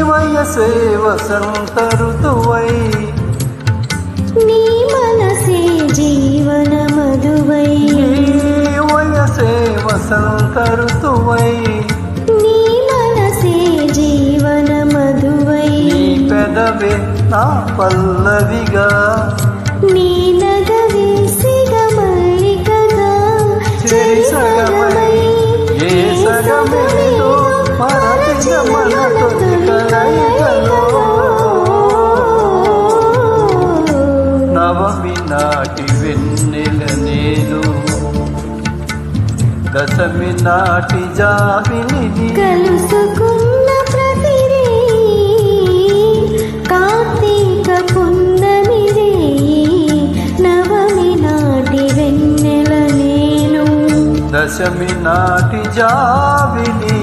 వయసే వసంత ఋతువై నీ మనసే జీవన మధువై వయసే వసంత ఋతువై నీ మనసే జీవన మధువై నీ పెదవే నా పల్లవిగా నీ నగవే సిగ మల్లికగా చెరి సగమై ఏ సగమేదో మరచిన మన తొలి కలయికలో నవమి నాటి వెన్నెల నేను దశమి నాటి జాబిలిని కలుసుకున్న ప్రతిరే కార్తీక పున్నమి రే నవమి నాటి వెన్నెల నేను దశమి నాటి జాబిలి